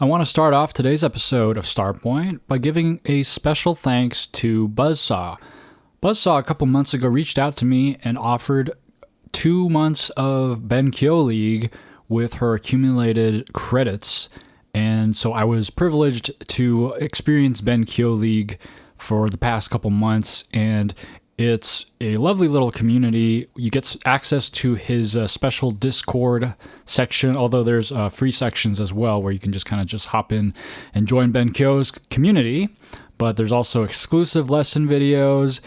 I want to start off today's episode of Starpoint by giving a special thanks to Buzzsaw. Buzzsaw a couple months ago reached out to me and offered 2 months of Benkyo League with her accumulated credits. And so I was privileged to experience Benkyo League for the past couple months, and it's a lovely little community. You get access to his special Discord section, although there's free sections as well where you can just hop in and join Benkyo's community. But there's also exclusive lesson videos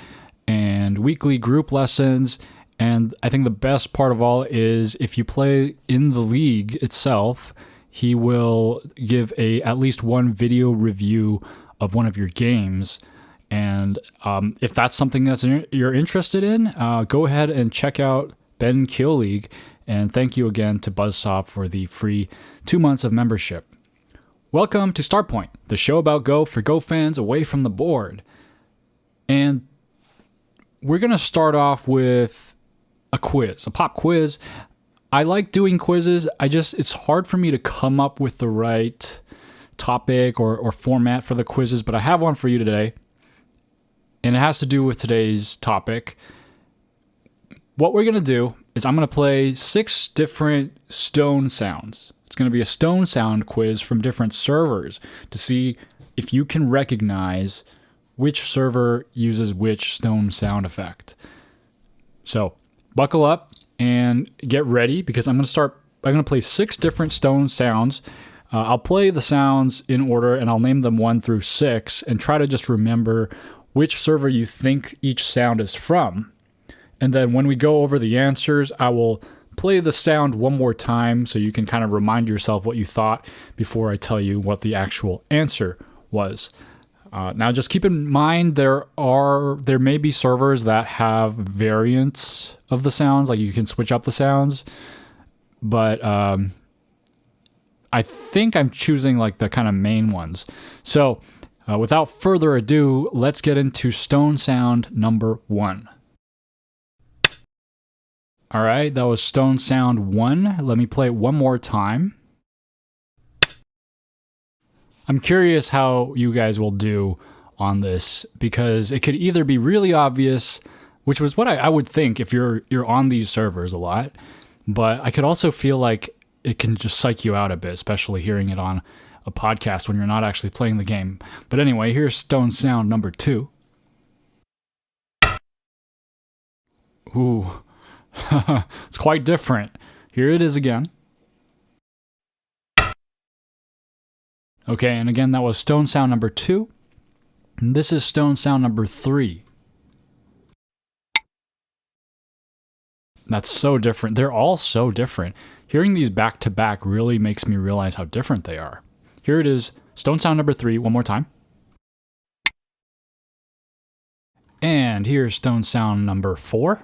and weekly group lessons. And I think the best part of all is if you play in the league itself, he will give at least one video review of one of your games. And if that's something that you're interested in, go ahead and check out Benkyo League. And thank you again to Buzzsaw for the free 2 months of membership. Welcome to Starpoint, the show about Go for Go fans away from the board. And we're going to start off with a quiz, a pop quiz. I like doing quizzes. It's hard for me to come up with the right topic or format for the quizzes, but I have one for you today. And it has to do with today's topic. What we're going to do is I'm going to play 6 different stone sounds. It's going to be a stone sound quiz from different servers to see if you can recognize which server uses which stone sound effect. So buckle up and get ready because I'm going to play 6 different stone sounds. I'll play the sounds in order and I'll name them 1 through 6 and try to just remember which server you think each sound is from. And then when we go over the answers, I will play the sound one more time so you can kind of remind yourself what you thought before I tell you what the actual answer was. Now just keep in mind there may be servers that have variants of the sounds, like you can switch up the sounds, but I think I'm choosing like the kind of main ones. So without further ado, let's get into stone sound number 1. All right, that was stone sound 1. Let me play it one more time. I'm curious how you guys will do on this because it could either be really obvious, which was what I would think if you're on these servers a lot, but I could also feel like it can just psych you out a bit, especially hearing it on a podcast when you're not actually playing the game. But anyway, here's stone sound number 2. Ooh, it's quite different. Here it is again. Okay, and again, that was stone sound number 2. And this is stone sound number 3. That's so different. They're all so different. Hearing these back to back really makes me realize how different they are. Here it is, stone sound number 3, one more time. And here's stone sound number 4.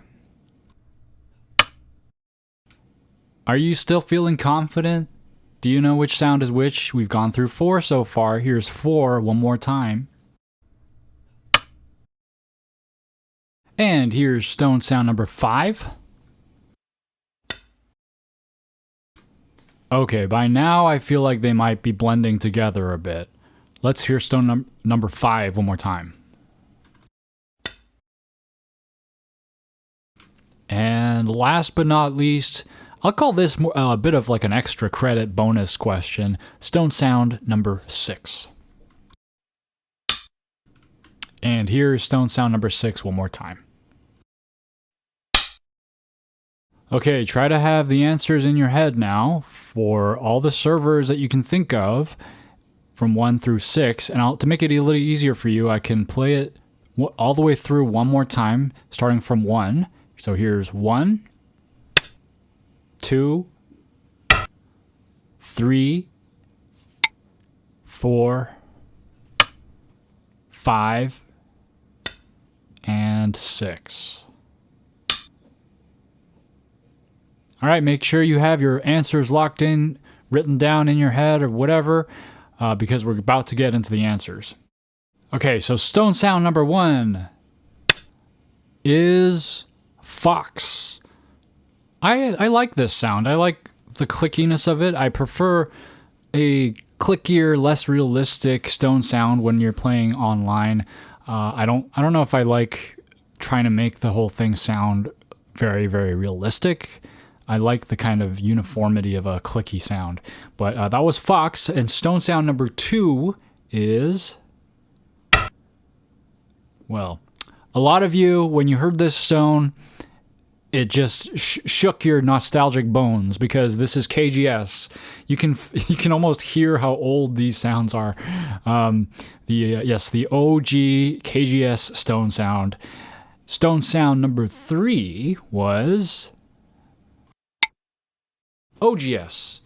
Are you still feeling confident? Do you know which sound is which? We've gone through 4 so far. Here's 4 one more time. And here's stone sound number 5. Okay, by now I feel like they might be blending together a bit. Let's hear stone number 5 one more time. And last but not least, I'll call this a bit of like an extra credit bonus question. Stone sound number 6. And here's stone sound number 6 one more time. Okay, try to have the answers in your head now for all the servers that you can think of from 1 through 6. And to make it a little easier for you, I can play it all the way through one more time, starting from 1. So here's 1, 2, 3, 4, 5, and 6. All right, make sure you have your answers locked in, written down in your head or whatever, because we're about to get into the answers. Okay, so stone sound number 1 is fox. I like this sound. I like the clickiness of it. I prefer a clickier, less realistic stone sound when you're playing online. I don't know if I like trying to make the whole thing sound very, very realistic. I like the kind of uniformity of a clicky sound. But that was Fox, and stone sound number 2 is... Well, a lot of you, when you heard this stone, it just shook your nostalgic bones because this is KGS. You can almost hear how old these sounds are. The OG KGS stone sound. Stone sound number 3 was OGS.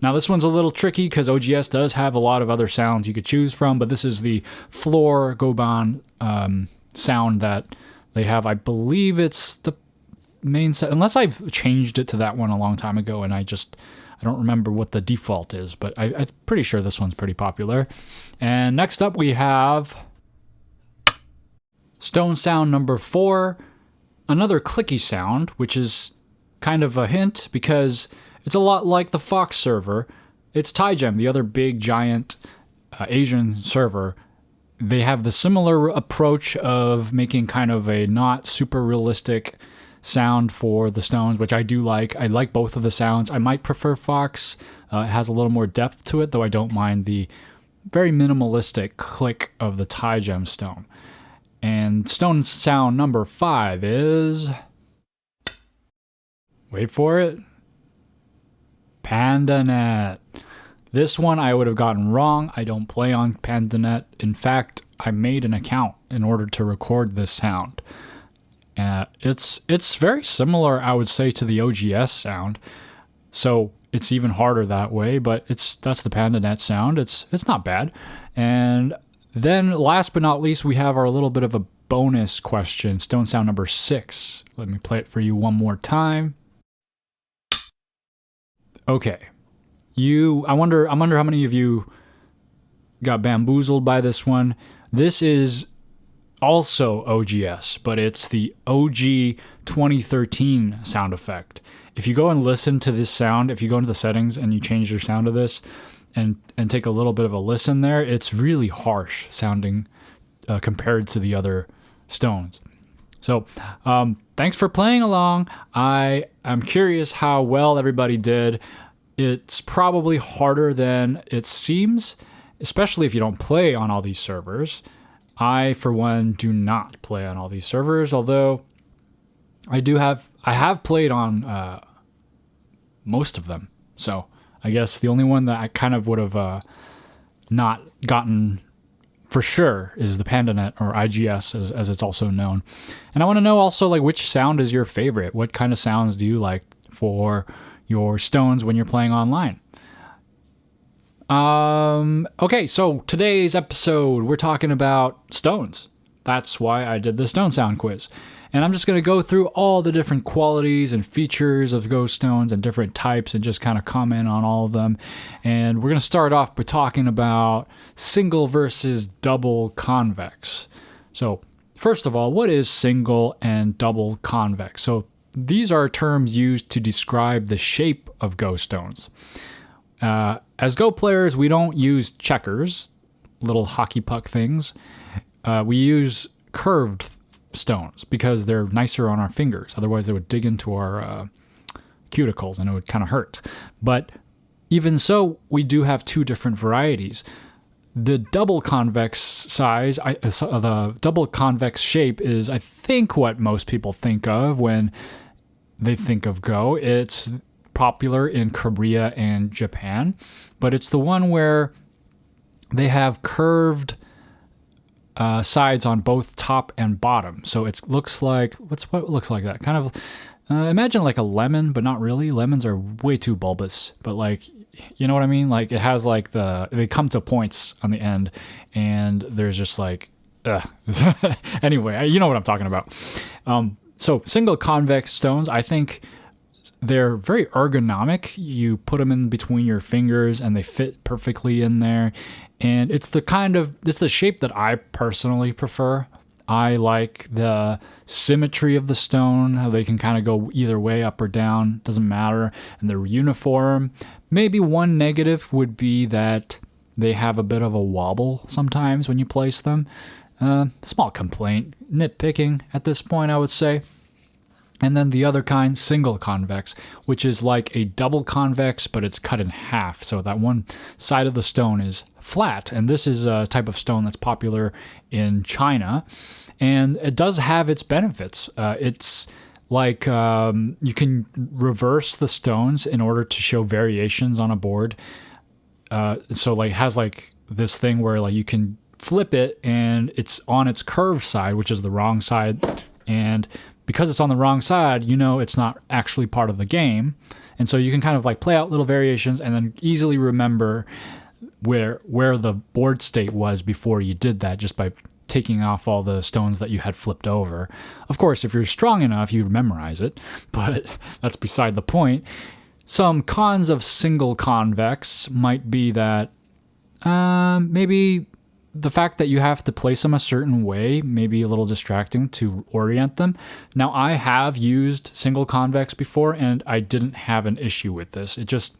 Now this one's a little tricky because OGS does have a lot of other sounds you could choose from, but this is the floor goban sound that they have. I believe it's the main sound, unless I've changed it to that one a long time ago and I don't remember what the default is, but I'm pretty sure this one's pretty popular. And next up we have stone sound number 4, another clicky sound, which is kind of a hint because it's a lot like the Fox server. It's TiGem, the other big giant Asian server. They have the similar approach of making kind of a not super realistic sound for the stones, which I do like. I like both of the sounds. I might prefer Fox. It has a little more depth to it, though I don't mind the very minimalistic click of the TiGem stone. And stone sound number 5 is... Wait for it. PandaNet. This one I would have gotten wrong. I don't play on PandaNet. In fact, I made an account in order to record this sound. It's very similar, I would say, to the OGS sound. So it's even harder that way, but that's the PandaNet sound. It's not bad. And then last but not least, we have our little bit of a bonus question, stone sound number 6. Let me play it for you one more time. Okay. I wonder how many of you got bamboozled by this one. This is also OGS, but it's the OG 2013 sound effect. If you go and listen to this sound, if you go into the settings and you change your sound to this and take a little bit of a listen there, it's really harsh sounding compared to the other stones. So thanks for playing along. I am curious how well everybody did. It's probably harder than it seems, especially if you don't play on all these servers. I, for one, do not play on all these servers, although I have played on most of them. So I guess the only one that I kind of would have not gotten for sure is the PandaNet, or IGS as it's also known. And I want to know also, like, which sound is your favorite? What kind of sounds do you like for your stones when you're playing online? Okay, so today's episode, we're talking about stones. That's why I did the stone sound quiz. And I'm just going to go through all the different qualities and features of ghost stones and different types and just kind of comment on all of them. And we're going to start off by talking about single versus double convex. So first of all, what is single and double convex? So these are terms used to describe the shape of ghost stones. As Go players, we don't use checkers, little hockey puck things. We use curved stones because they're nicer on our fingers. Otherwise, they would dig into our cuticles and it would kind of hurt. But even so, we do have two different varieties. The double convex size, the double convex shape is, I think, what most people think of when they think of Go. It's popular in Korea and Japan, but it's the one where they have curved sides on both top and bottom. So it looks like, what looks like that? Kind of, imagine like a lemon, but not really. Lemons are way too bulbous, but like, you know what I mean? Like it has like they come to points on the end and there's just like, anyway, you know what I'm talking about. So single convex stones, I think they're very ergonomic. You put them in between your fingers and they fit perfectly in there. And it's the shape that I personally prefer. I like the symmetry of the stone, how they can kind of go either way, up or down, doesn't matter. And they're uniform. Maybe one negative would be that they have a bit of a wobble sometimes when you place them. Small complaint, nitpicking at this point, I would say. And then the other kind, single convex, which is like a double convex, but it's cut in half. So that one side of the stone is flat. And this is a type of stone that's popular in China. And it does have its benefits. It's like you can reverse the stones in order to show variations on a board. So like it has like this thing where like you can flip it and it's on its curved side, which is the wrong side. And because it's on the wrong side, you know it's not actually part of the game. And so you can kind of like play out little variations and then easily remember where the board state was before you did that, just by taking off all the stones that you had flipped over. Of course, if you're strong enough, you'd memorize it, but that's beside the point. Some cons of single convex might be that maybe the fact that you have to place them a certain way may be a little distracting to orient them. Now, I have used single convex before, and I didn't have an issue with this. It just,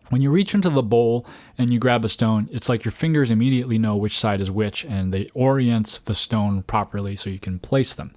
when you reach into the bowl and you grab a stone, it's like your fingers immediately know which side is which, and they orient the stone properly so you can place them.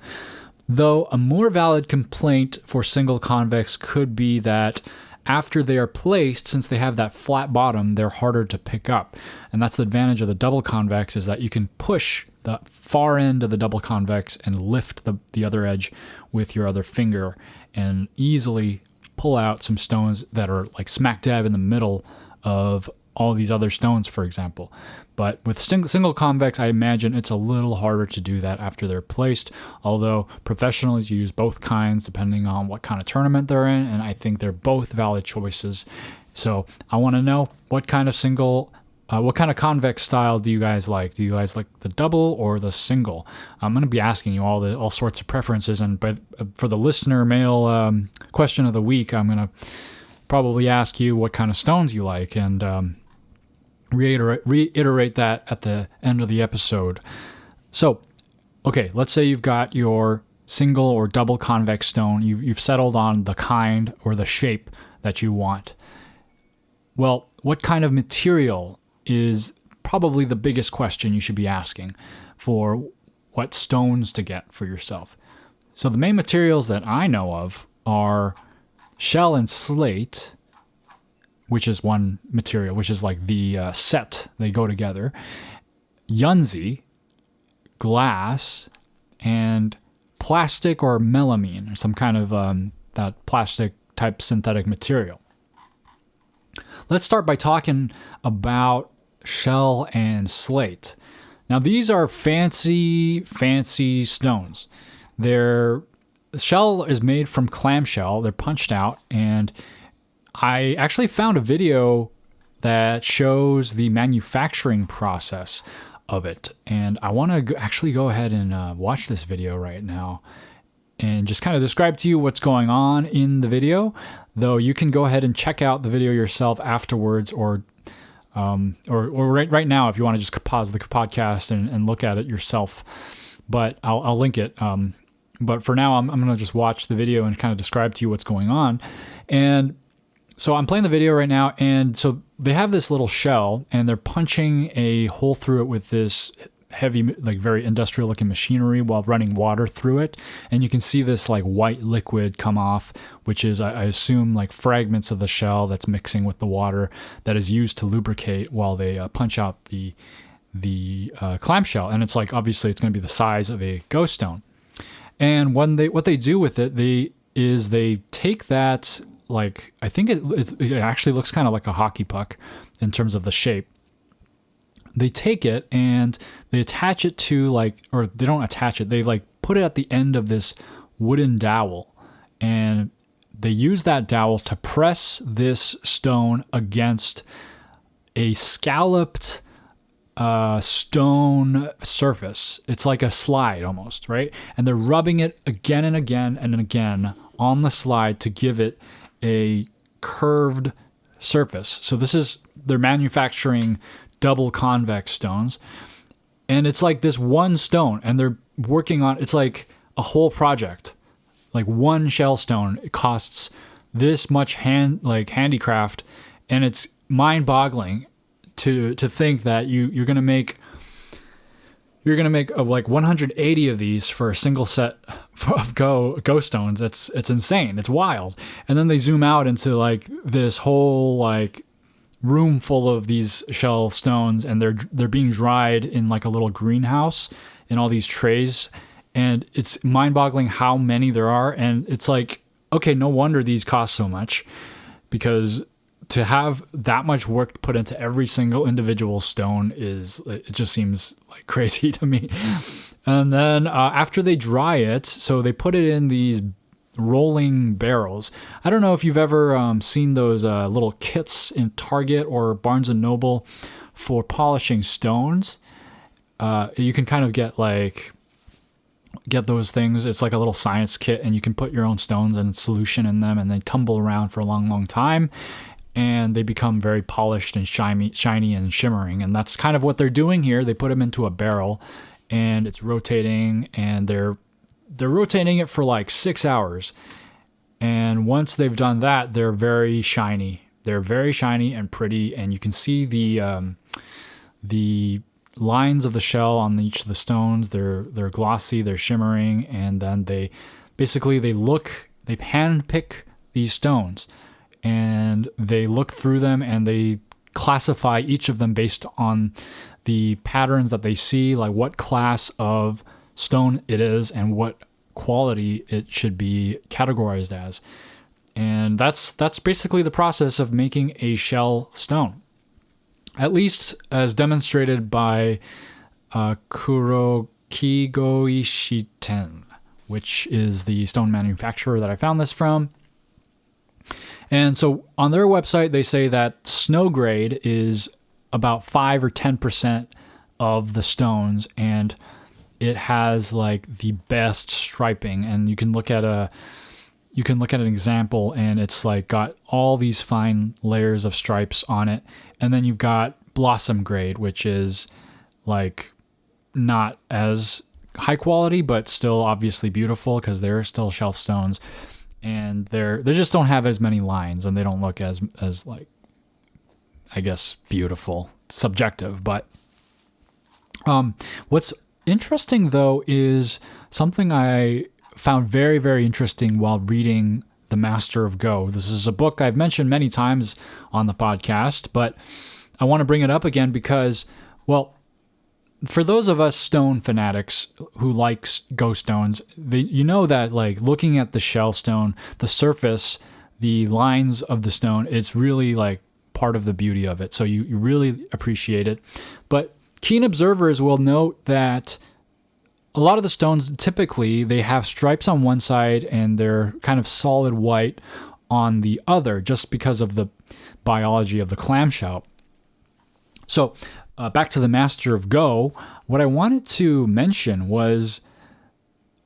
Though a more valid complaint for single convex could be that after they are placed, since they have that flat bottom, they're harder to pick up. And that's the advantage of the double convex, is that you can push the far end of the double convex and lift the other edge with your other finger and easily pull out some stones that are like smack dab in the middle of all these other stones, for example. But with single convex, I imagine it's a little harder to do that after they're placed, although professionals use both kinds depending on what kind of tournament they're in, and I think they're both valid choices. So I want to know what kind of convex style do you guys like? Do you guys like the double or the single? I'm going to be asking you all sorts of preferences, and for the listener mail question of the week, I'm going to probably ask you what kind of stones you like, and reiterate that at the end of the episode. So, okay, let's say you've got your single or double convex stone. You've settled on the kind or the shape that you want. Well, what kind of material is probably the biggest question you should be asking for what stones to get for yourself. So the main materials that I know of are shell and slate, which is one material, which is like the set. They go together. Yunzi, glass, and plastic or melamine, or some kind of that plastic type synthetic material. Let's start by talking about shell and slate. Now, these are fancy stones. Shell is made from clamshell. They're punched out, and I actually found a video that shows the manufacturing process of it, and I want to actually go ahead and watch this video right now and just kind of describe to you what's going on in the video, though you can go ahead and check out the video yourself afterwards, or right now if you want to just pause the podcast and look at it yourself, but I'll link it. But for now, I'm going to just watch the video and kind of describe to you what's going on. And so I'm playing the video right now, and so they have this little shell, and they're punching a hole through it with this heavy, like very industrial looking machinery while running water through it. And you can see this like white liquid come off, which is, I assume, like fragments of the shell that's mixing with the water that is used to lubricate while they punch out the clamshell. And it's like, obviously it's going to be the size of a ghost stone. And what they do with it, they take that, like, I think it actually looks kind of like a hockey puck in terms of the shape. They take it and they attach it to or they don't attach it, they like put it at the end of this wooden dowel, and they use that dowel to press this stone against a scalloped stone surface. It's like a slide almost, right? And they're rubbing it again and again and again on the slide to give it a curved surface. So they're manufacturing double convex stones, and it's like this one stone, and they're working on, it's like a whole project. Like one shell stone, it costs this much handicraft, and it's mind-boggling to think that you're gonna make like 180 of these for a single set of go stones. It's insane. It's wild. And then they zoom out into like this whole like room full of these shell stones, and they're being dried in like a little greenhouse in all these trays. And it's mind-boggling how many there are. And it's like, okay, no wonder these cost so much, because to have that much work put into every single individual stone it just seems like crazy to me. And then after they dry it, so they put it in these rolling barrels. I don't know if you've ever seen those little kits in Target or Barnes & Noble for polishing stones. You can kind of get those things. It's like a little science kit, and you can put your own stones and solution in them, and they tumble around for a long, long time. And they become very polished and shiny and shimmering. And that's kind of what they're doing here. They put them into a barrel, and it's rotating, and they're rotating it for like 6 hours. And once they've done that, they're very shiny. They're very shiny and pretty, and you can see the lines of the shell on each of the stones. They're glossy, they're shimmering, and then they hand pick these stones. And they look through them, and they classify each of them based on the patterns that they see, like what class of stone it is and what quality it should be categorized as. And that's basically the process of making a shell stone, at least as demonstrated by Kurokigo Ishiten, which is the stone manufacturer that I found this from. And so on their website, they say that snow grade is about 5 or 10% of the stones, and it has like the best striping. And you can look at an example, and it's like got all these fine layers of stripes on it. And then you've got blossom grade, which is like not as high quality, but still obviously beautiful because they're still shelf stones. And they just don't have as many lines, and they don't look as like, I guess, beautiful. It's subjective. But what's interesting though is something I found very, very interesting while reading The Master of Go. This is a book I've mentioned many times on the podcast, but I want to bring it up again because, well, for those of us stone fanatics who likes go stones, you know that like looking at the shell stone, the surface, the lines of the stone, it's really like part of the beauty of it. So you really appreciate it. But keen observers will note that a lot of the stones, typically they have stripes on one side and they're kind of solid white on the other, just because of the biology of the clamshell. So back to the Master of Go, what I wanted to mention was,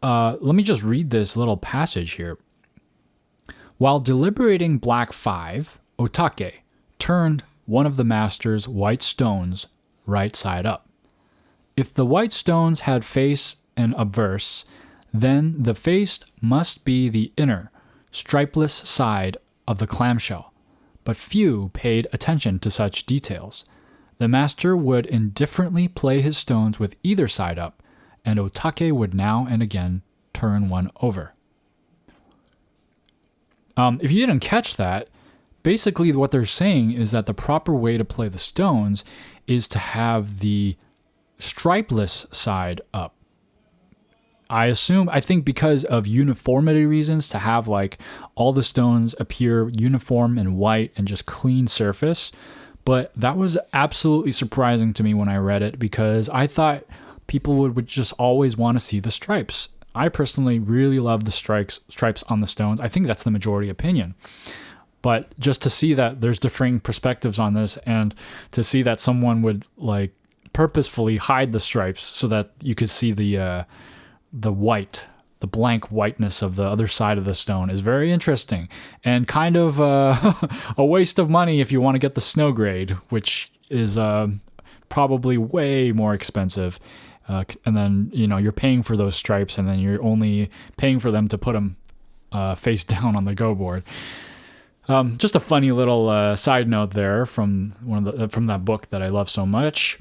let me just read this little passage here. While deliberating Black 5, Otake turned one of the master's white stones right side up. If the white stones had face and obverse, then the face must be the inner, stripeless side of the clamshell, but few paid attention to such details. The master would indifferently play his stones with either side up, and Otake would now and again turn one over. If you didn't catch that, basically what they're saying is that the proper way to play the stones is to have the stripeless side up. I think because of uniformity reasons, to have like all the stones appear uniform and white and just clean surface. But that was absolutely surprising to me when I read it, because I thought people would just always want to see the stripes. I personally really love the stripes on the stones. I think that's the majority opinion. But just to see that there's differing perspectives on this, and to see that someone would like purposefully hide the stripes so that you could see the white, the blank whiteness of the other side of the stone, is very interesting, and kind of a waste of money if you want to get the snow grade, which is probably way more expensive. And then, you're paying for those stripes, and then you're only paying for them to put them face down on the go board. Just a funny little side note there from from that book that I love so much.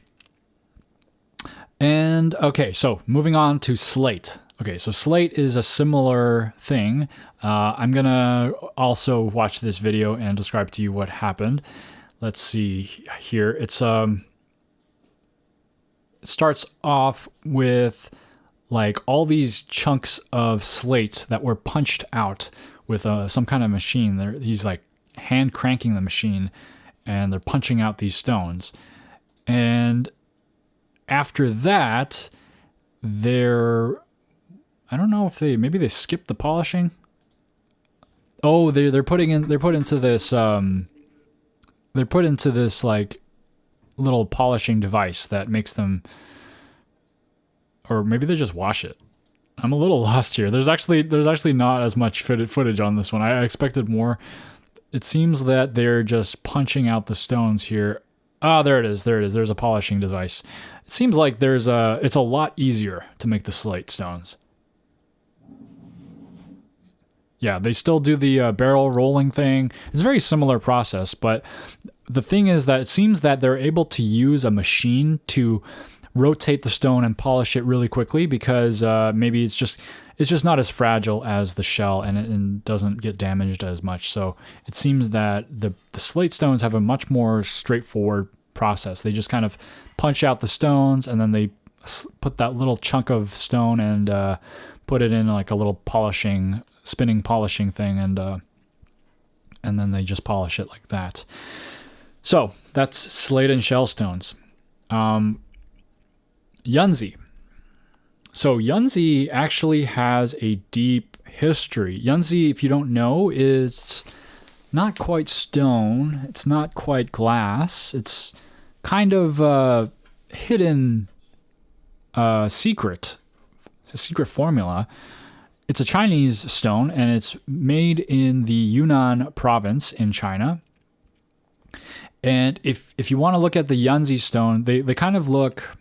And okay, so moving on to Slate. Okay, so Slate is a similar thing. I'm gonna also watch this video and describe to you what happened. Let's see here. It starts off with like all these chunks of slate that were punched out with some kind of machine. He's like hand cranking the machine, and they're punching out these stones. And after that, I don't know if maybe they skipped the polishing. Oh, they're put into this like little polishing device that makes them, or maybe they just wash it. I'm a little lost here. There's actually not as much footage on this one. I expected more. It seems that they're just punching out the stones here. Ah, there it is. There's a polishing device. It seems like it's a lot easier to make the slate stones. Yeah, they still do the barrel rolling thing. It's a very similar process, but the thing is that it seems that they're able to use a machine to rotate the stone and polish it really quickly because maybe it's just not as fragile as the shell, and it doesn't get damaged as much. So it seems that the slate stones have a much more straightforward process. They just kind of punch out the stones, and then they put that little chunk of stone and put it in like a little spinning polishing thing, and then they just polish it like that. So that's slate and shell stones. Yunzi. So Yunzi actually has a deep history. Yunzi, if you don't know, is not quite stone. It's not quite glass. It's kind of a hidden secret. It's a secret formula. It's a Chinese stone, and it's made in the Yunnan province in China. And if you want to look at the Yunzi stone, they kind of look.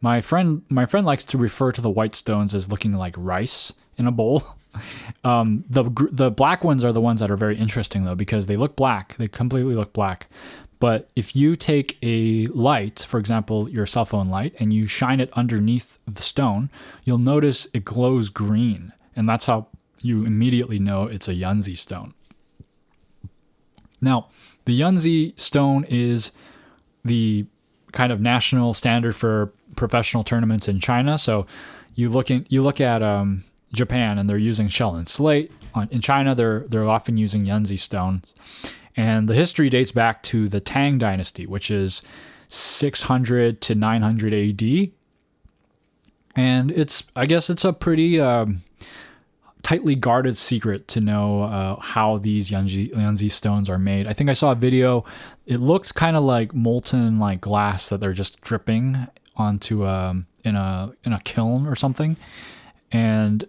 My friend likes to refer to the white stones as looking like rice in a bowl. The black ones are the ones that are very interesting though, because they look black. They completely look black. But if you take a light, for example, your cell phone light, and you shine it underneath the stone, you'll notice it glows green, and that's how you immediately know it's a Yunzi stone. Now, the Yunzi stone is the kind of national standard for professional tournaments in China. So you look at Japan, and they're using shell and slate. In China, they're often using Yunzi stones, and the history dates back to the Tang Dynasty, which is 600 to 900 AD. And I guess it's a pretty tightly guarded secret to know how these Yunzi stones are made. I think I saw a video. It looks kind of like molten like glass that they're just dripping onto in a kiln or something, and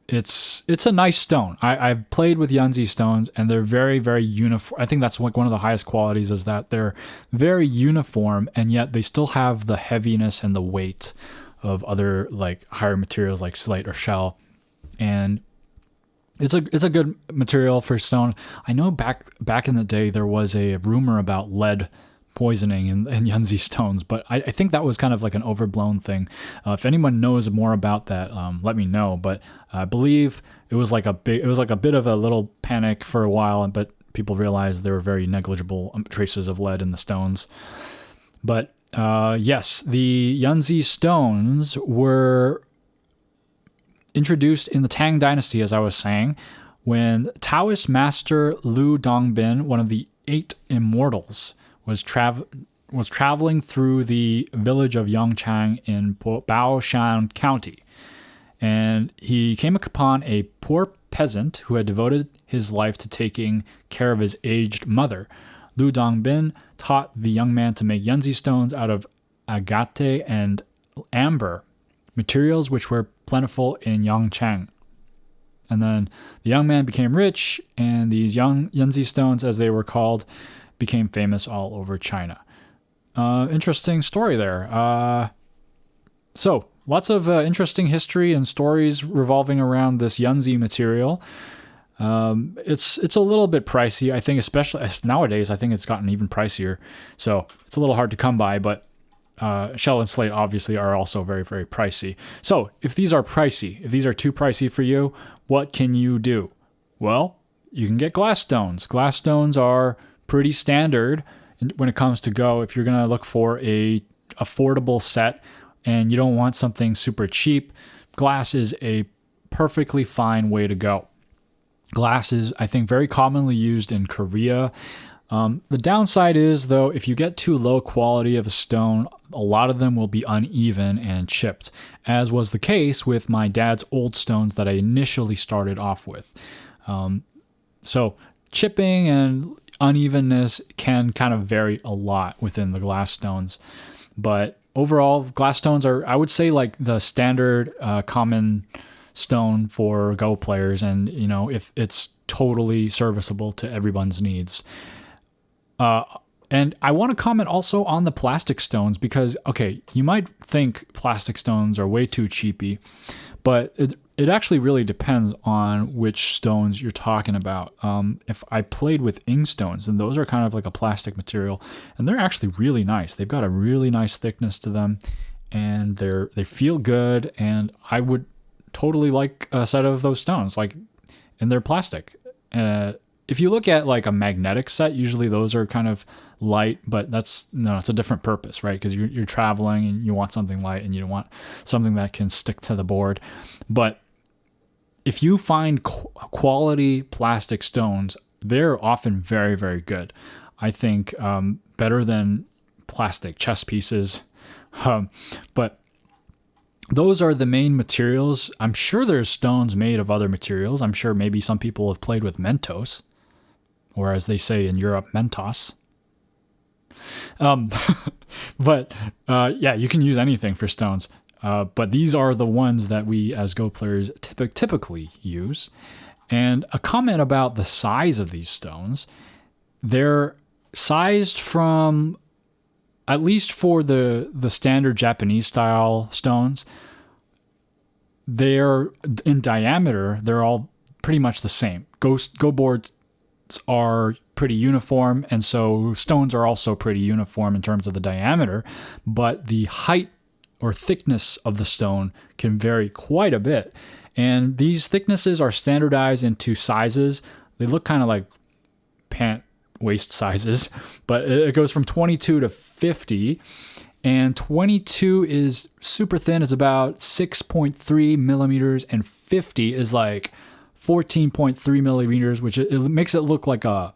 it's a nice stone. I've played with Yunzi stones, and they're very, very uniform. I think that's like one of the highest qualities, is that they're very uniform, and yet they still have the heaviness and the weight of other like higher materials like slate or shell. And it's a good material for stone. I know back in the day there was a rumor about lead poisoning in Yunzi stones, but I think that was kind of like an overblown thing. If anyone knows more about that, let me know. But I believe it was like a bit of a little panic for a while, but people realized there were very negligible traces of lead in the stones. But yes, the Yunzi stones were introduced in the Tang Dynasty, as I was saying, when Taoist master Lu Dongbin, one of the 8 immortals, was traveling through the village of Yongchang in Baoshan County. And he came upon a poor peasant who had devoted his life to taking care of his aged mother. Lu Dongbin taught the young man to make Yunzi stones out of agate and amber, materials which were plentiful in Yongchang. And then the young man became rich, and these young Yunzi stones, as they were called, became famous all over China. Interesting story there. So lots of interesting history and stories revolving around this Yunzi material. It's a little bit pricey, I think, especially nowadays. I think it's gotten even pricier, so it's a little hard to come by. But shell and slate obviously are also very, very pricey. So if these are pricey, if these are too pricey for you, what can you do? Well, you can get glass stones. Glass stones are pretty standard when it comes to Go. If you're gonna look for a affordable set and you don't want something super cheap, glass is a perfectly fine way to go. Glass is, I think, very commonly used in Korea. The downside is, though, if you get too low quality of a stone, a lot of them will be uneven and chipped, as was the case with my dad's old stones that I initially started off with. So chipping and unevenness can kind of vary a lot within the glass stones. But overall, glass stones are, I would say, like the standard common stone for Go players, and if it's totally serviceable to everyone's needs. And I want to comment also on the plastic stones because, okay, you might think plastic stones are way too cheapy, but it actually really depends on which stones you're talking about. If I played with ing stones, and those are kind of like a plastic material, and they're actually really nice. They've got a really nice thickness to them, and they feel good, and I would totally like a set of those stones, and they're plastic. If you look at like a magnetic set, usually those are kind of light, but it's a different purpose, right? Because you're traveling and you want something light and you want something that can stick to the board. But if you find quality plastic stones, they're often very, very good. I think better than plastic chess pieces. But those are the main materials. I'm sure there's stones made of other materials. I'm sure maybe some people have played with Mentos, or as they say in Europe, Mentos. But you can use anything for stones. But these are the ones that we as Go players typically use. And a comment about the size of these stones. They're sized from, at least for the standard Japanese style stones, they're in diameter, they're all pretty much the same. Go boards are pretty uniform, and so stones are also pretty uniform in terms of the diameter, but the height or thickness of the stone can vary quite a bit. And these thicknesses are standardized into sizes. They look kind of like pant waist sizes, but it goes from 22 to 50, and 22 is super thin, is about 6.3 millimeters, and 50 is like 14.3 millimeters, which it makes it look like a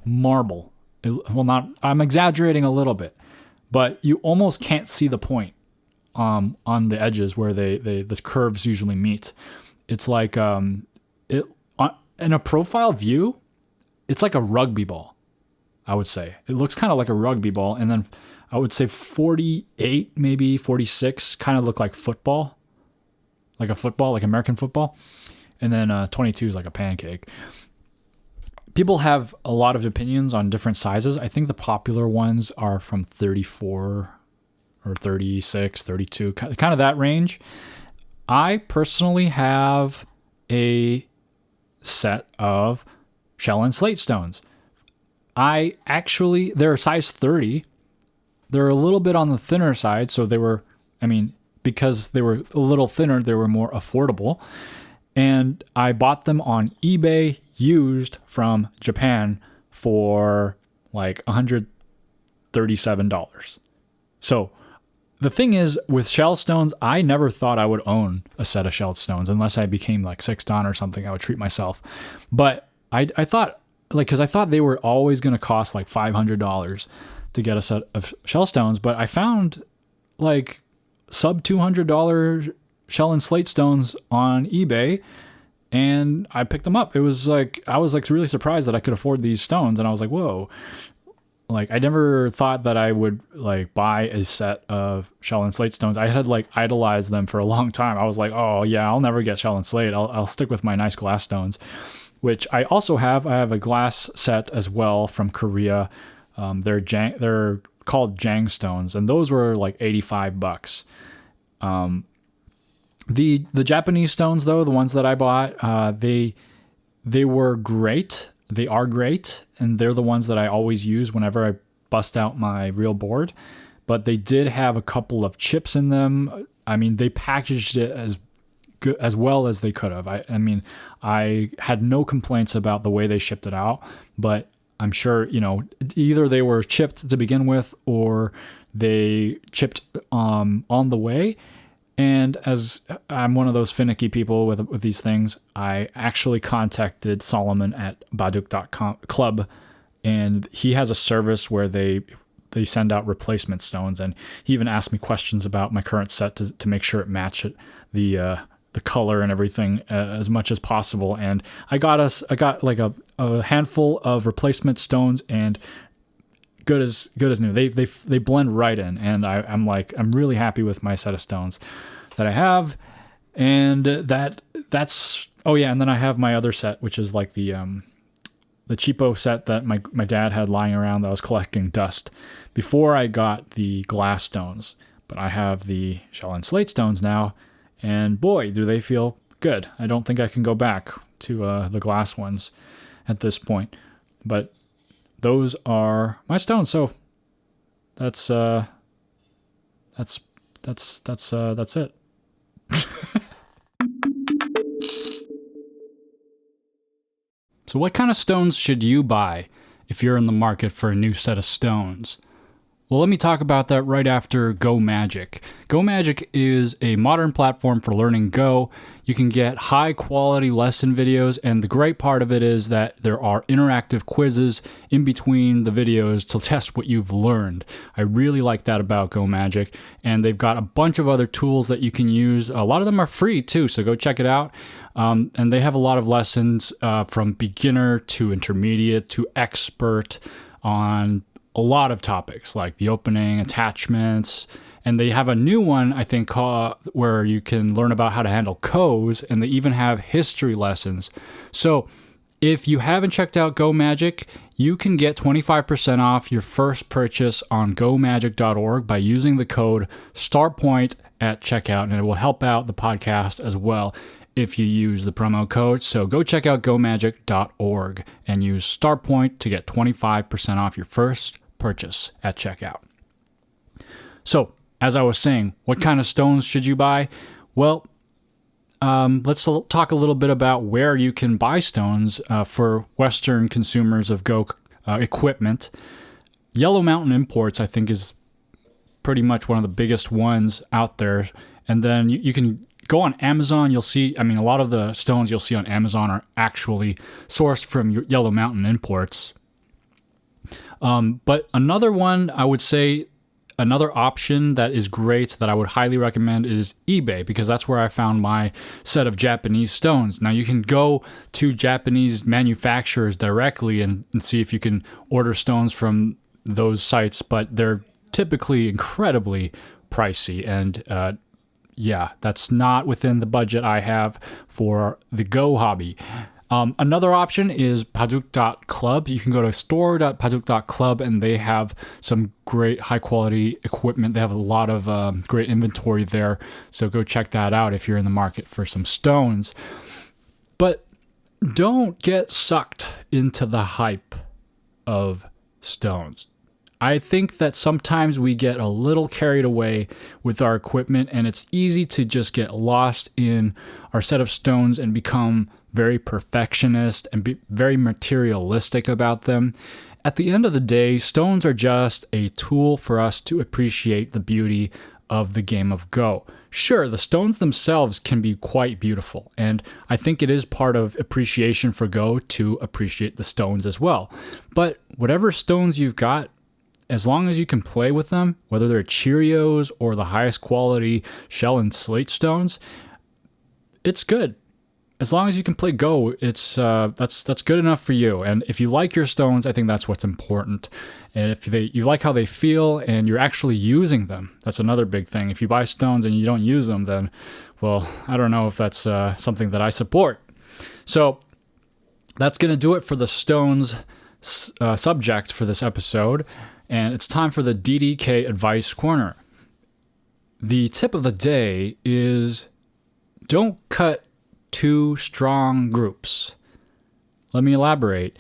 marble. I'm exaggerating a little bit, but you almost can't see the point on the edges where the curves usually meet. It's like in a profile view, it's like a rugby ball, I would say. It looks kind of like a rugby ball, and then I would say 48, maybe 46, kind of look like football, like American football. And then 22 is like a pancake. People have a lot of opinions on different sizes. I think the popular ones are from 34 or 36, 32, kind of that range. I personally have a set of shell and slate stones. They're size 30. They're a little bit on the thinner side, so because they were a little thinner, they were more affordable. And I bought them on eBay used from Japan for like $137. So the thing is, with shell stones, I never thought I would own a set of shell stones unless I became like 6-dan or something. I would treat myself. But I thought, because I thought they were always going to cost like $500 to get a set of shell stones. But I found like sub $200 shell and slate stones on eBay, and I picked them up. It was like, I was like really surprised that I could afford these stones, and I was like, whoa. Like, I never thought that I would like buy a set of shell and slate stones. I had like idolized them for a long time. I was like, oh yeah, I'll never get shell and slate. I'll stick with my nice glass stones, which I also have. I have a glass set as well from Korea. They're called Jang stones, and those were like $85. The Japanese stones, though, the ones that I bought, they They were great. They are great, and they're the ones that I always use whenever I bust out my real board. But they did have a couple of chips in them. I mean, they packaged it as good, as well as they could have. I mean, I had no complaints about the way they shipped it out, but I'm sure, either they were chipped to begin with or they chipped on the way. And as I'm one of those finicky people with these things, I actually contacted Solomon at Baduk.club, and he has a service where they send out replacement stones, and he even asked me questions about my current set to make sure it matched the color and everything as much as possible. And I got like a handful of replacement stones, and good as new. They blend right in, and I'm really happy with my set of stones that I have. And that's and then I have my other set, which is like the cheapo set that my dad had lying around that I was collecting dust before I got the glass stones. But I have the shell and slate stones now, and boy, do they feel good. I don't think I can go back to the glass ones at this point. But those are my stones. So that's it. So what kind of stones should you buy if you're in the market for a new set of stones? Well, let me talk about that right after Go Magic. Go Magic is a modern platform for learning Go. You can get high quality lesson videos, and the great part of it is that there are interactive quizzes in between the videos to test what you've learned. I really like that about Go Magic, and they've got a bunch of other tools that you can use. A lot of them are free too, so go check it out. And they have a lot of lessons from beginner to intermediate to expert on a lot of topics like the opening, attachments, and they have a new one, I think, where you can learn about how to handle codes, and they even have history lessons. So if you haven't checked out Go Magic, you can get 25% off your first purchase on gomagic.org by using the code STARPOINT at checkout, and it will help out the podcast as well if you use the promo code. So go check out gomagic.org and use StarPoint to get 25% off your first purchase at checkout. So, as I was saying, what kind of stones should you buy? Well, let's talk a little bit about where you can buy stones for Western consumers of Go equipment. Yellow Mountain Imports, I think, is pretty much one of the biggest ones out there. And then you can go on Amazon. You'll see, a lot of the stones you'll see on Amazon are actually sourced from Yellow Mountain Imports. But another one, I would say, another option that is great that I would highly recommend is eBay, because that's where I found my set of Japanese stones. Now, you can go to Japanese manufacturers directly and see if you can order stones from those sites, but they're typically incredibly pricey, and that's not within the budget I have for the Go hobby. Another option is Baduk.club. You can go to store.baduk.club, and they have some great high quality equipment. They have a lot of great inventory there. So go check that out if you're in the market for some stones. But don't get sucked into the hype of stones. I think that sometimes we get a little carried away with our equipment, and it's easy to just get lost in our set of stones and become very perfectionist and be very materialistic about them. At the end of the day, stones are just a tool for us to appreciate the beauty of the game of Go. Sure, the stones themselves can be quite beautiful, and I think it is part of appreciation for Go to appreciate the stones as well. But whatever stones you've got, as long as you can play with them, whether they're Cheerios or the highest quality shell and slate stones, it's good. As long as you can play Go, it's that's good enough for you. And if you like your stones, I think that's what's important. And if you like how they feel and you're actually using them, that's another big thing. If you buy stones and you don't use them, then, well, I don't know if that's something that I support. So that's going to do it for the stones subject for this episode. And it's time for the DDK Advice Corner. The tip of the day is don't cut two strong groups. Let me elaborate.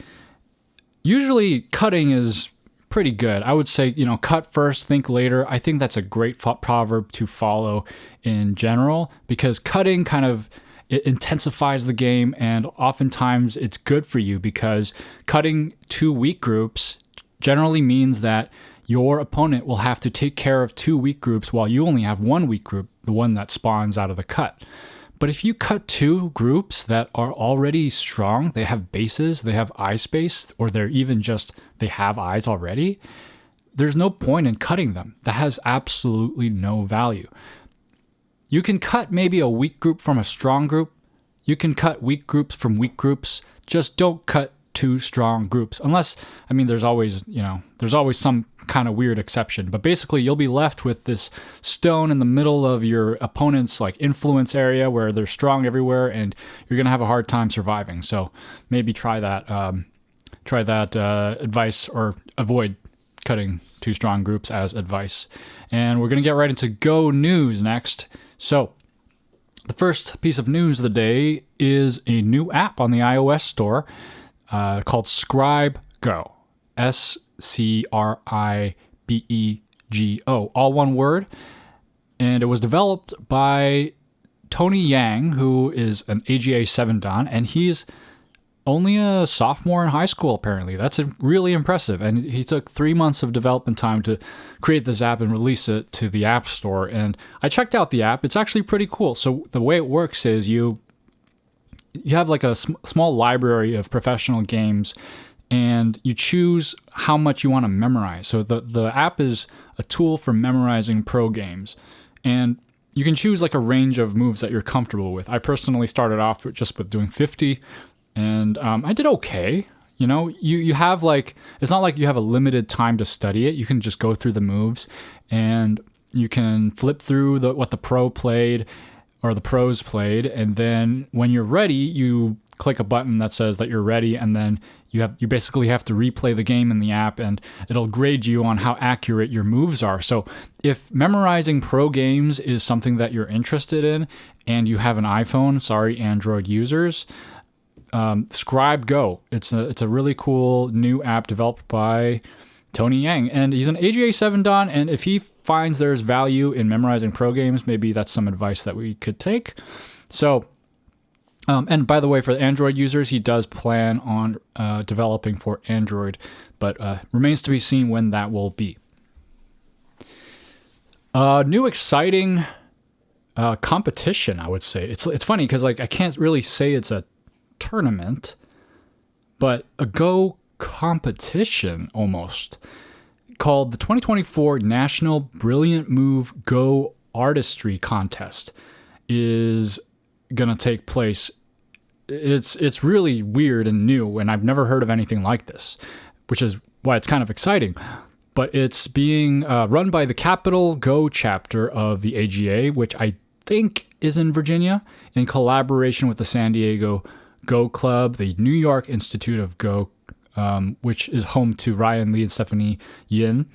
Usually cutting is pretty good. I would say, cut first, think later. I think that's a great proverb to follow in general, because cutting kind of it intensifies the game, and oftentimes it's good for you because cutting 2 weak groups generally means that your opponent will have to take care of 2 weak groups while you only have 1 weak group, the one that spawns out of the cut. But if you cut 2 groups that are already strong, they have bases, they have eye space, or they're even just, they have eyes already, there's no point in cutting them. That has absolutely no value. You can cut maybe a weak group from a strong group. You can cut weak groups from weak groups. Just don't cut 2 strong groups. Unless, there's always some kind of weird exception. But basically, you'll be left with this stone in the middle of your opponent's influence area where they're strong everywhere, and you're gonna have a hard time surviving. So maybe try that advice, or avoid cutting 2 strong groups as advice. And we're gonna get right into Go news next. So the first piece of news of the day is a new app on the iOS store called Scribe Go. SCRIBEGO, all one word. And it was developed by Tony Yang, who is an AGA 7 Dan, and he's only a sophomore in high school, apparently. That's really impressive. And he took 3 months of development time to create this app and release it to the App Store. And I checked out the app. It's actually pretty cool. So the way it works is you have a small library of professional games, and you choose how much you want to memorize. So the app is a tool for memorizing pro games. And you can choose a range of moves that you're comfortable with. I personally started off with doing 50, and I did okay. You have it's not like you have a limited time to study it. You can just go through the moves, and you can flip through what the pro played or the pros played, and then when you're ready, you click a button that says that you're ready, and then you basically have to replay the game in the app, and it'll grade you on how accurate your moves are. So if memorizing pro games is something that you're interested in, and you have an iPhone, sorry, Android users, Scribe Go. It's a really cool new app developed by Tony Yang, and he's an AGA 7 Dan, and if he finds there's value in memorizing pro games, maybe that's some advice that we could take. So, and by the way, for the Android users, he does plan on developing for Android, but remains to be seen when that will be. New exciting competition, I would say. It's funny because I can't really say it's a tournament, but a Go competition almost, called the 2024 National Brilliant Move Go Artistry Contest is gonna take place. It's really weird and new, and I've never heard of anything like this, which is why it's kind of exciting. But it's being run by the Capital Go chapter of the AGA, which I think is in Virginia, in collaboration with the San Diego Go Club, the New York Institute of Go, which is home to Ryan Lee and Stephanie Yin,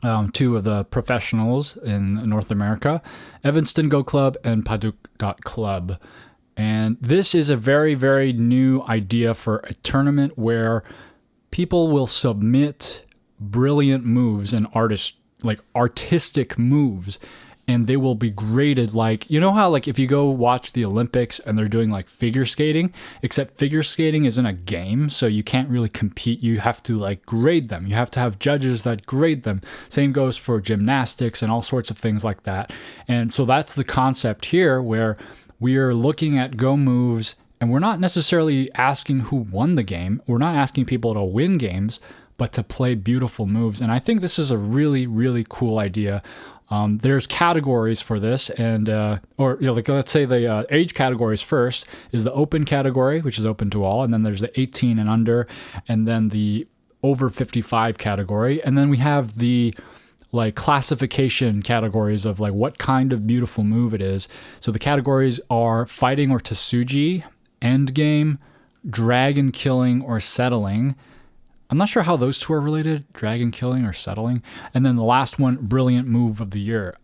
2 of the professionals in North America, Evanston Go Club and Paduk.club. And this is a very, very new idea for a tournament where people will submit brilliant moves and artistic moves, and they will be graded how if you go watch the Olympics and they're doing figure skating, except figure skating isn't a game, so you can't really compete. You have to grade them. You have to have judges that grade them. Same goes for gymnastics and all sorts of things like that. And so that's the concept here, where we are looking at Go moves, and we're not necessarily asking who won the game. We're not asking people to win games, but to play beautiful moves. And I think this is a really, really cool idea. There's categories for this, and let's say the age categories first is the open category, which is open to all, and then there's the 18 and under, and then the over 55 category, and then we have the classification categories of what kind of beautiful move it is. So the categories are fighting or Tsuji, end game, dragon killing or settling. I'm not sure how those 2 are related, dragon killing or settling. And then the last one, brilliant move of the year.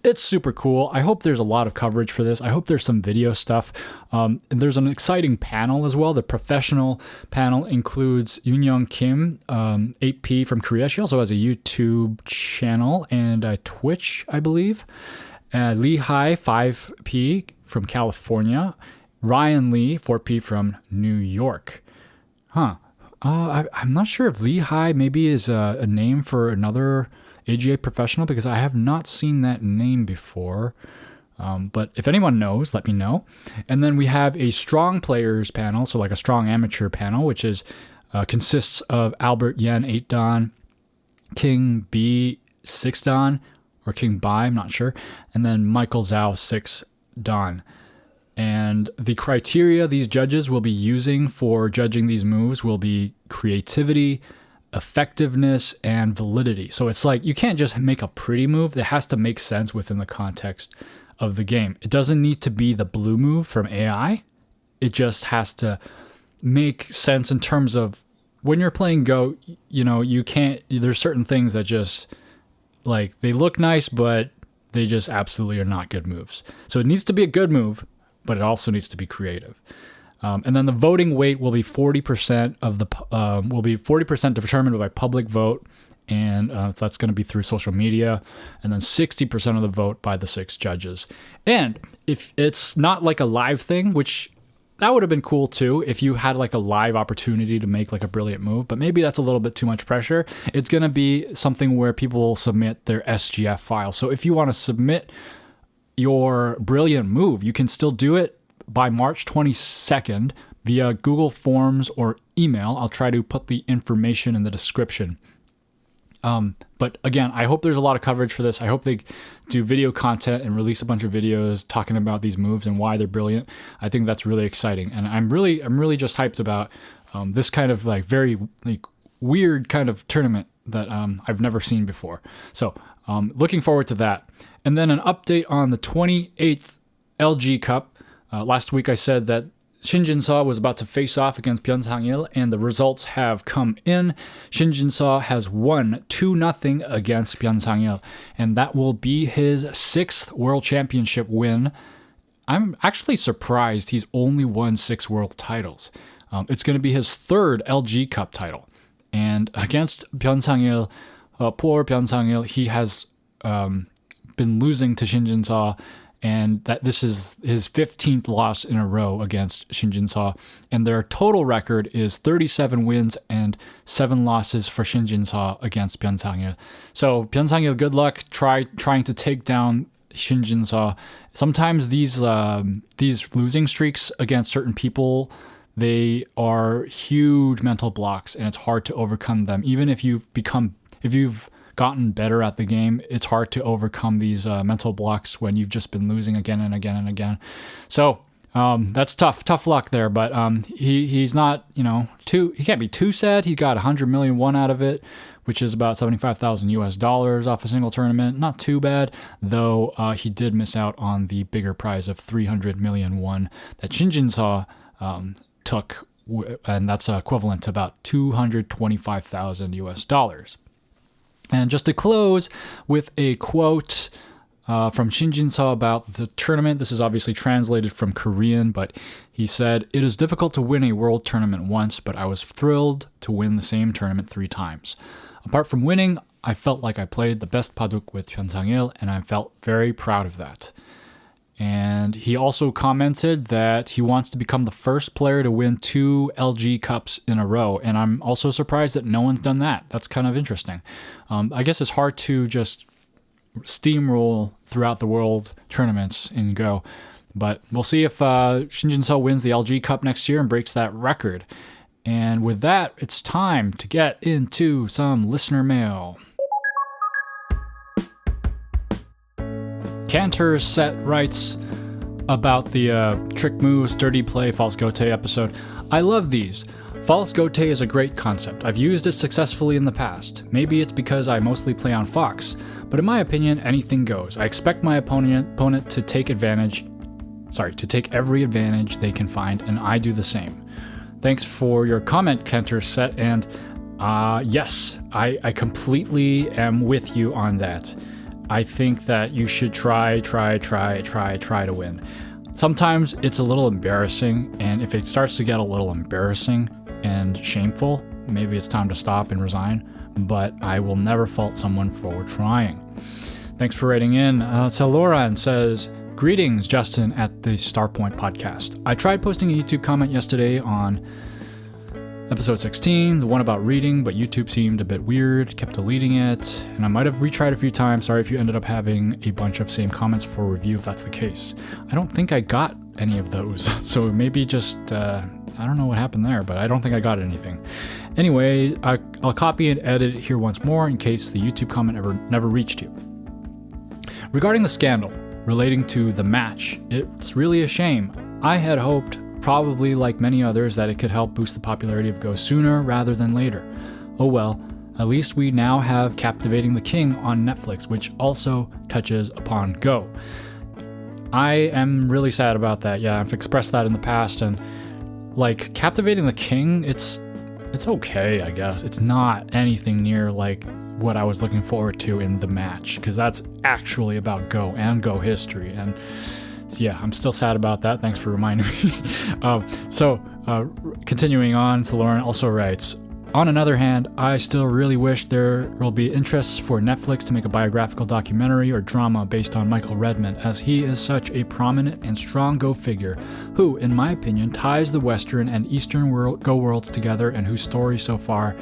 it's super cool. I hope there's a lot of coverage for this. I hope there's some video stuff. And there's an exciting panel as well. The professional panel includes Yoon Kim, 8P from Korea. She also has a YouTube channel and a Twitch, I believe. Lee Hai, 5P from California. Ryan Lee, 4P from New York. I'm not sure if Lee Hai maybe is a name for another AGA professional, because I have not seen that name before. But if anyone knows, let me know. And then we have a strong players panel, so like a strong amateur panel, which is consists of Albert Yen, 8 Dan, King B, 6 Dan, or King Bai, I'm not sure, and then Michael Zhao, 6 Dan. And the criteria these judges will be using for judging these moves will be creativity, effectiveness, and validity. So it's like you can't just make a pretty move. It has to make sense within the context of the game. It doesn't need to be the blue move from AI. It just has to make sense in terms of when you're playing Go, you can't, there's certain things that just like they look nice, but they just absolutely are not good moves. So it needs to be a good move, but it also needs to be creative. And then the voting weight will be 40% of the will be 40% determined by public vote, and that's going to be through social media, and then 60% of the vote by the 6 judges. And if it's not like a live thing, which that would have been cool too, if you had like a live opportunity to make like a brilliant move, but maybe that's a little bit too much pressure. It's going to be something where people will submit their SGF file. So if you want to submit your brilliant move, you can still do it by March 22nd via Google Forms or email. I'll try to put the information in the description. But again, I hope there's a lot of coverage for this. I hope they do video content and release a bunch of videos talking about these moves and why they're brilliant. I think that's really exciting. And I'm really just hyped about this kind of like very like weird kind of tournament that I've never seen before. So looking forward to that. And then an update on the 28th LG Cup. Last week I said that Shin Jin-seo was about to face off against Byun Sang-il, and the results have come in. Shin Jin-seo has won 2-0 against Byun Sang-il, and that will be his 6th World Championship win. I'm actually surprised he's only won 6 world titles. It's going to be his 3rd LG Cup title. And against Byun Sang-il, poor Byun Sang-il, he has been losing to Shin Jin-seo, and that this is his 15th loss in a row against Shin Jin-seo, and their total record is 37 wins and 7 losses for Shin Jin-seo against Byun Sang-il. So Byun Sang-il, good luck trying to take down Shin Jin-seo. Sometimes these losing streaks against certain people, they are huge mental blocks, and it's hard to overcome them. Even if you've gotten better at the game, it's hard to overcome these mental blocks when you've just been losing again and again and again. So that's tough luck there, but he's not, he can't be too sad. He got 100 million won out of it, which is about $75,000 off a single tournament. Not too bad, though he did miss out on the bigger prize of 300 million won that Shin Jin-seo took, and that's equivalent to about $225,000. And just to close with a quote from Shin Jin-seo about the tournament. This is obviously translated from Korean, but he said, "It is difficult to win a world tournament once, but I was thrilled to win the same tournament 3 times. Apart from winning, I felt like I played the best paduk with Byun Sang-il, and I felt very proud of that." And he also commented that he wants to become the first player to win 2 LG Cups in a row. And I'm also surprised that no one's done that. That's kind of interesting. I guess it's hard to just steamroll throughout the world tournaments in Go. But we'll see if Shin Jin-seo wins the LG Cup next year and breaks that record. And with that, it's time to get into some listener mail. Cantor Set writes about the trick moves, dirty play, false gote episode. "I love these. False gote is a great concept. I've used it successfully in the past. Maybe it's because I mostly play on Fox, but in my opinion, anything goes. I expect my opponent to take every advantage they can find, and I do the same." Thanks for your comment, Cantor Set, and yes, I completely am with you on that. I think that you should try to win. Sometimes it's a little embarrassing, and if it starts to get a little embarrassing and shameful, maybe it's time to stop and resign, but I will never fault someone for trying. Thanks for writing in. Celoran says, greetings, Justin at the Starpoint podcast. I tried posting a YouTube comment yesterday on episode 16, the one about reading, but YouTube seemed a bit weird, kept deleting it, and I might have retried a few times. Sorry if you ended up having a bunch of same comments for review if that's the case. I don't think I got any of those, so maybe just, I don't know what happened there, but I don't think I got anything. Anyway, I'll copy and edit it here once more in case the YouTube comment never reached you. Regarding the scandal relating to the match, it's really a shame. I had hoped, probably like many others, that it could help boost the popularity of Go sooner rather than later. Oh well, at least we now have Captivating the King on Netflix, which also touches upon Go. I am really sad about that. Yeah, I've expressed that in the past, and like Captivating the King, it's okay, I guess. It's not anything near like what I was looking forward to in the match, because that's actually about Go and Go history. And so yeah, I'm still sad about that. Thanks for reminding me. Continuing on, Lauren also writes, on another hand, I still really wish there will be interests for Netflix to make a biographical documentary or drama based on Michael Redmond, as he is such a prominent and strong Go figure who, in my opinion, ties the Western and Eastern Go worlds together, and whose story so far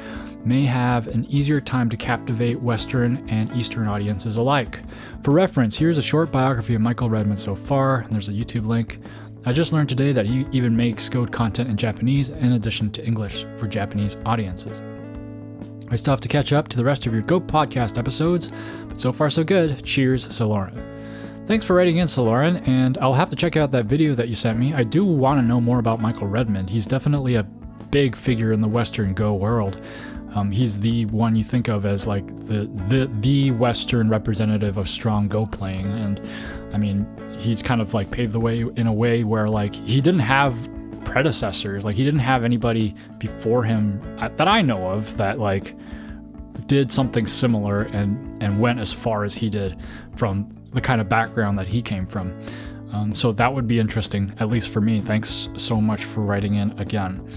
may have an easier time to captivate Western and Eastern audiences alike. For reference, here's a short biography of Michael Redmond so far, and there's a YouTube link. I just learned today that he even makes Go content in Japanese in addition to English for Japanese audiences. I still have to catch up to the rest of your Go podcast episodes, but so far so good. Cheers, Celoran. Thanks for writing in, Celoran, and I'll have to check out that video that you sent me. I do want to know more about Michael Redmond. He's definitely a big figure in the Western Go world. He's the one you think of as like the Western representative of strong Go playing, and I mean, he's kind of like paved the way in a way where like he didn't have predecessors, like he didn't have anybody before him that I know of that like did something similar and went as far as he did from the kind of background that he came from. So that would be interesting, at least for me. Thanks so much for writing in again.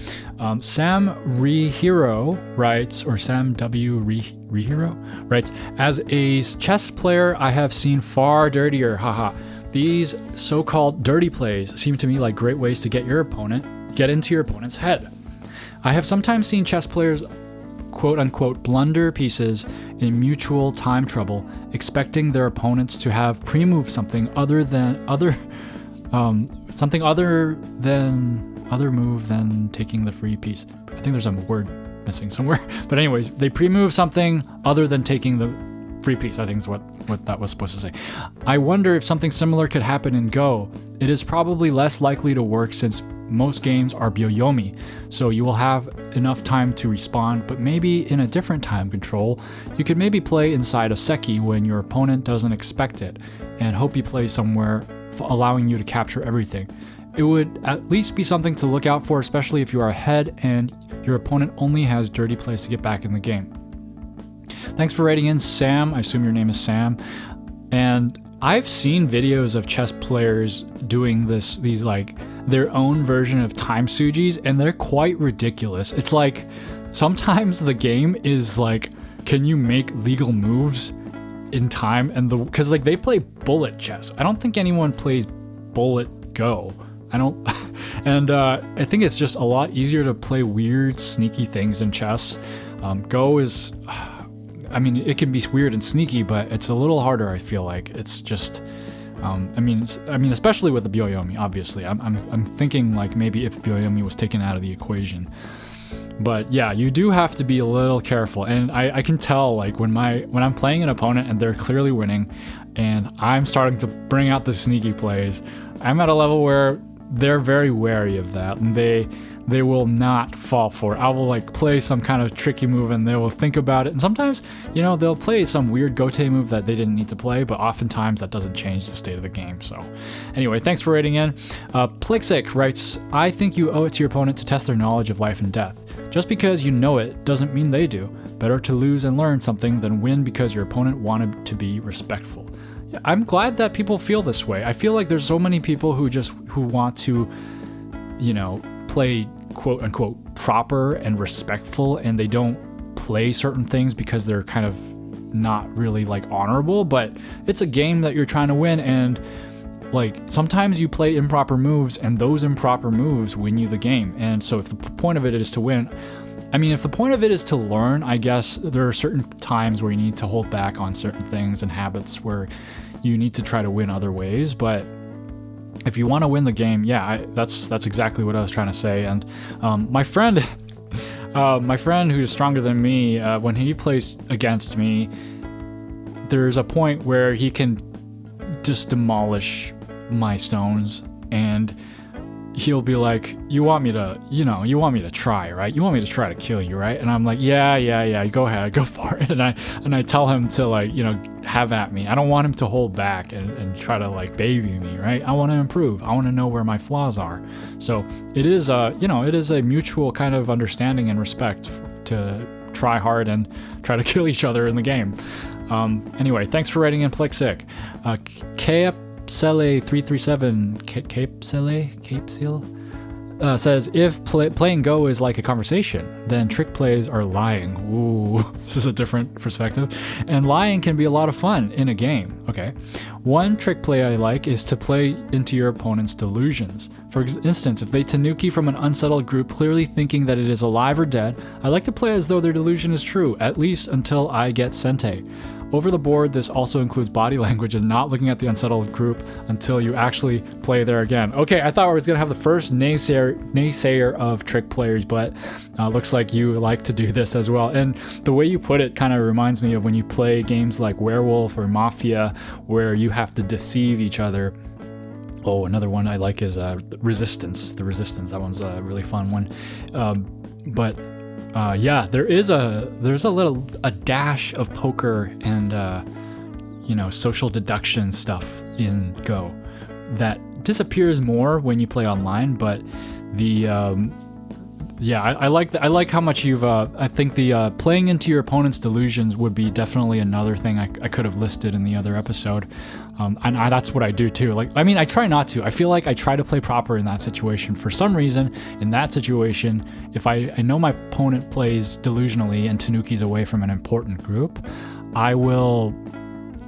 Sam Rehiro writes, or Sam W. Rehiro writes, as a chess player, I have seen far dirtier, haha. These so-called dirty plays seem to me like great ways to get into your opponent's head. I have sometimes seen chess players quote-unquote blunder pieces in mutual time trouble, expecting their opponents to have pre-moved something other move than taking the free piece. I think there's a word missing somewhere. But anyways, they pre-move something other than taking the free piece, I think is what that was supposed to say. I wonder if something similar could happen in Go. It is probably less likely to work since most games are Byoyomi, so you will have enough time to respond, but maybe in a different time control, you could maybe play inside a Seki when your opponent doesn't expect it, and hope you play somewhere allowing you to capture everything. It would at least be something to look out for, especially if you are ahead and your opponent only has dirty plays to get back in the game. Thanks for writing in, Sam. I assume your name is Sam. And I've seen videos of chess players doing these like their own version of time sujis, and they're quite ridiculous. It's like sometimes the game is like, can you make legal moves in time? And because like they play bullet chess. I don't think anyone plays bullet Go. And I think it's just a lot easier to play weird, sneaky things in chess. Go is, I mean, it can be weird and sneaky, but it's a little harder. I feel like it's just, I mean, especially with the Byoyomi. Obviously, I'm thinking like maybe if Byoyomi was taken out of the equation. But yeah, you do have to be a little careful, and I can tell like when I'm playing an opponent and they're clearly winning, and I'm starting to bring out the sneaky plays. I'm at a level where they're very wary of that, and they will not fall for it. I will like play some kind of tricky move and they will think about it. And sometimes, you know, they'll play some weird gote move that they didn't need to play, but oftentimes that doesn't change the state of the game. So anyway, thanks for writing in. Plixik writes, I think you owe it to your opponent to test their knowledge of life and death. Just because you know it doesn't mean they do. Better to lose and learn something than win because your opponent wanted to be respectful. Yeah, I'm glad that people feel this way. I feel like there's so many people who want to, play quote unquote proper and respectful, and they don't play certain things because they're kind of not really like honorable, but it's a game that you're trying to win, and like sometimes you play improper moves and those improper moves win you the game. And so if the point of it is to win, if the point of it is to learn, I guess there are certain times where you need to hold back on certain things and habits where you need to try to win other ways. But if you want to win the game, that's exactly what I was trying to say. And my friend who's stronger than me, when he plays against me, there's a point where he can just demolish my stones, and he'll be like, you want me to try, right? You want me to try to kill you, right? And I'm like, yeah, go ahead, go for it. And I tell him to have at me. I don't want him to hold back and try to baby me, right? I want to improve. I want to know where my flaws are. So it is a mutual kind of understanding and respect to try hard and try to kill each other in the game. Anyway, thanks for writing in, Plixic. Capsele337, Capsele says, if playing Go is like a conversation, then trick plays are lying. Ooh, this is a different perspective. And lying can be a lot of fun in a game. Okay. One trick play I like is to play into your opponent's delusions. For instance, if they tanuki from an unsettled group clearly thinking that it is alive or dead, I like to play as though their delusion is true, at least until I get sente. Over the board, this also includes body language and not looking at the unsettled group until you actually play there again. Okay, I thought I was going to have the first naysayer of trick players, but looks like you like to do this as well. And the way you put it kind of reminds me of when you play games like Werewolf or Mafia, where you have to deceive each other. Oh, another one I like is Resistance. The Resistance, that one's a really fun one. There's a dash of poker and social deduction stuff in Go that disappears more when you play online. But I like how much you've. I think the playing into your opponent's delusions would be definitely another thing I could have listed in the other episode. That's what I do too. I try not to. I feel like I try to play proper in that situation. For some reason, in that situation, if I know my opponent plays delusionally and tanukis away from an important group, I will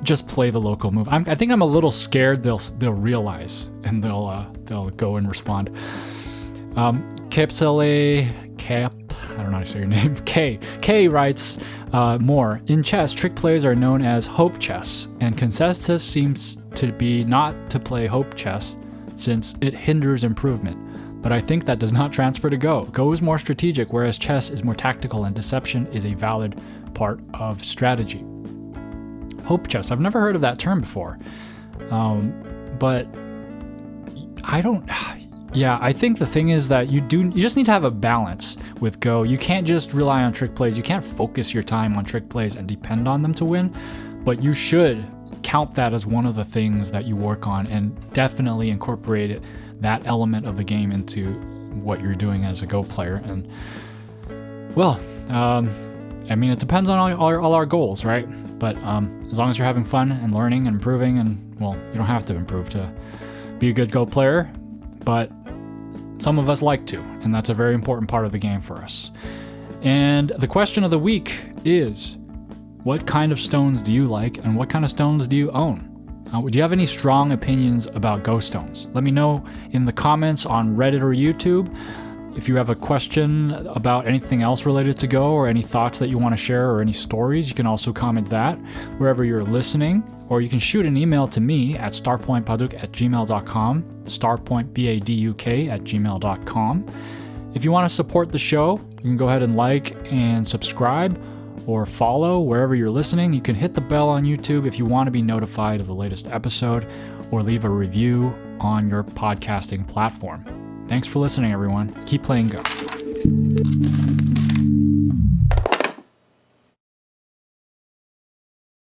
just play the local move. I think I'm a little scared they'll realize and they'll go and respond. I don't know how to say your name. K writes more. In chess, trick plays are known as hope chess, and consensus seems to be not to play hope chess since it hinders improvement. But I think that does not transfer to Go. Go is more strategic, whereas chess is more tactical, and deception is a valid part of strategy. Hope chess. I've never heard of that term before. But I don't... Yeah, I think the thing is that you just need to have a balance with Go. You can't just rely on trick plays. You can't focus your time on trick plays and depend on them to win, but you should count that as one of the things that you work on and definitely incorporate that element of the game into what you're doing as a Go player. And it depends on all our goals, right? But as long as you're having fun and learning and improving, and you don't have to improve to be a good Go player, but some of us like to, and that's a very important part of the game for us. And the question of the week is, what kind of stones do you like, and what kind of stones do you own? Do you have any strong opinions about Go stones? Let me know in the comments on Reddit or YouTube. If you have a question about anything else related to Go, or any thoughts that you want to share, or any stories, you can also comment that wherever you're listening, or you can shoot an email to me at starpointpaduk@gmail.com, starpointbaduk@gmail.com. If you want to support the show, you can go ahead and like and subscribe or follow wherever you're listening. You can hit the bell on YouTube if you want to be notified of the latest episode, or leave a review on your podcasting platform. Thanks for listening, everyone. Keep playing Go.